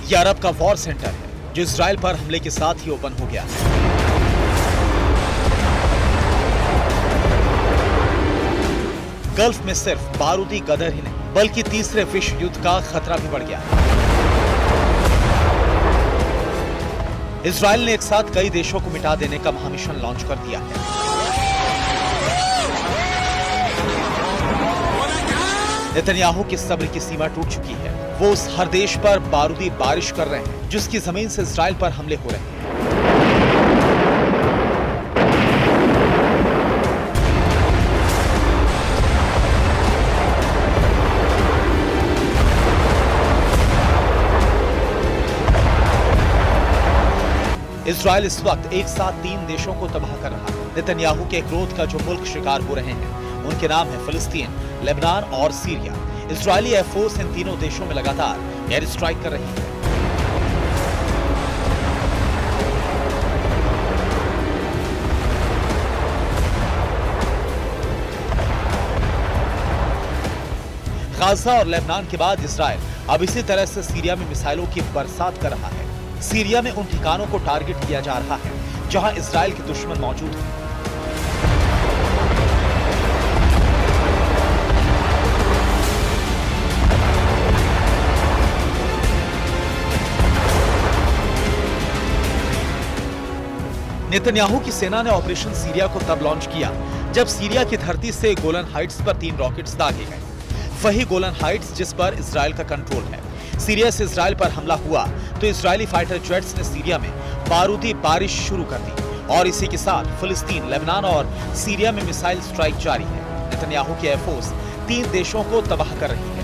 ये अरब का war centre है जो इजराइल पर हमले के साथ ही ओपन हो गया। गल्फ में सिर्फ बारूदी गदर ही नहीं बल्कि तीसरे विश्व युद्ध का खतरा भी बढ़ गया। इजराइल ने एक साथ कई देशों को मिटा देने का महामिशन लॉन्च कर दिया है। नेतन्याहू की सब्र की सीमा टूट चुकी है। वो उस हर देश पर बारूदी बारिश कर रहे हैं जिसकी जमीन से इजराइल पर हमले हो रहे हैं। इजराइल इस वक्त एक साथ 3 देशों को तबाह कर रहा है। नेतन्याहू के क्रोध का जो मुल्क शिकार हो रहे हैं उनके नाम है फिलिस्तीन, लेबनान और सीरिया। इजरायली एयरफोर्स इन तीनों देशों में लगातार एयर स्ट्राइक कर रही है। गाजा और लेबनान के बाद इजराइल अब इसी तरह से सीरिया में मिसाइलों की बरसात कर रहा है। सीरिया में उन ठिकानों को टारगेट किया जा रहा है जहां इजराइल के दुश्मन मौजूद हैं। नेतन्याहू की सेना ने ऑपरेशन सीरिया को तब लॉन्च किया जब सीरिया की धरती से गोलन हाइट्स पर 3 रॉकेट्स दागे गए। वही गोलन हाइट्स जिस पर इजराइल का कंट्रोल है। सीरिया से इजराइल पर हमला हुआ तो इजरायली फाइटर जेट्स ने सीरिया में बारूदी बारिश शुरू कर दी और इसी के साथ फिलिस्तीन, लेबनान और सीरिया में मिसाइल स्ट्राइक जारी है। नेतन्याहू की एयरफोर्स 3 देशों को तबाह कर रही है।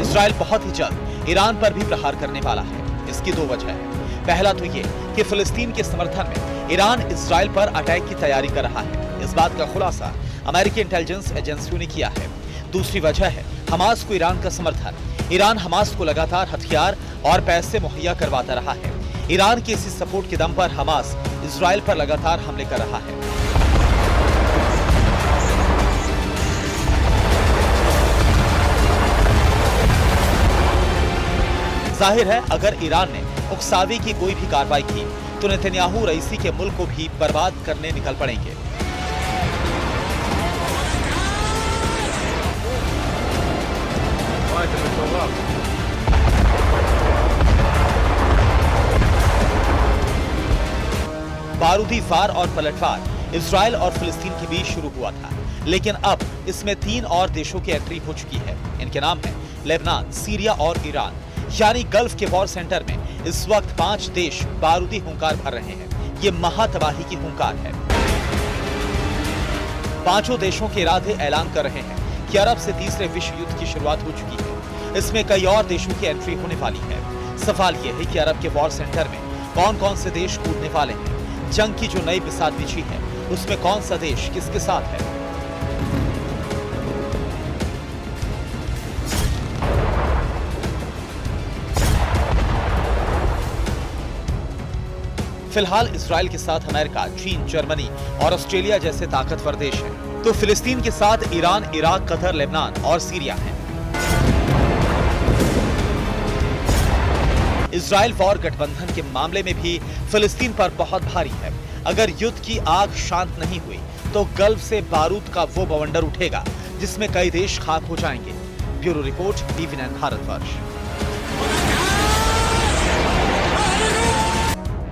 इजराइल बहुत ही जल्द ईरान पर भी प्रहार करने वाला है। इसकी 2 वजह है। पहला तो ये कि फिलिस्तीन के समर्थन में ईरान इजराइल पर अटैक की तैयारी कर रहा है। इस बात का खुलासा अमेरिकी इंटेलिजेंस एजेंसियों ने किया है। दूसरी वजह है हमास को ईरान का समर्थन। ईरान हमास को लगातार हथियार और पैसे मुहैया करवाता रहा है। ईरान के इसी सपोर्ट के दम पर हमास इजराइल पर लगातार हमले कर रहा है। जाहिर है अगर ईरान ने उकसावे की कोई भी कार्रवाई की तो नेतन्याहू रईसी के मुल्क को भी बर्बाद करने निकल पड़ेंगे। बारूदी वार और पलटवार इजराइल और फिलिस्तीन के बीच शुरू हुआ था, लेकिन अब इसमें 3 और देशों की एंट्री हो चुकी है। इनके नाम है लेबनान, सीरिया और ईरान। यानी गल्फ के वॉर सेंटर में इस वक्त 5 देश बारूदी हुंकार भर रहे हैं। ये महातबाही की हुंकार है। 5 देशों के इरादे ऐलान कर रहे हैं कि अरब से तीसरे विश्व युद्ध की शुरुआत हो चुकी है। इसमें कई और देशों की एंट्री होने वाली है। सवाल यह है कि अरब के वॉर सेंटर में कौन कौन से देश कूदने वाले हैं। जंग की जो नई बिसात बिछी है उसमें कौन सा देश किसके साथ है। फिलहाल इजराइल के साथ अमेरिका, चीन, जर्मनी और ऑस्ट्रेलिया जैसे ताकतवर देश हैं। तो फिलिस्तीन के साथ ईरान, इराक, कतर, लेबनान और सीरिया हैं। इजराइल वॉर गठबंधन के मामले में भी फिलिस्तीन पर बहुत भारी है। अगर युद्ध की आग शांत नहीं हुई तो गल्फ से बारूद का वो बवंडर उठेगा जिसमें कई देश खाक हो जाएंगे। Bureau report, TV 9 Bharatvarsh.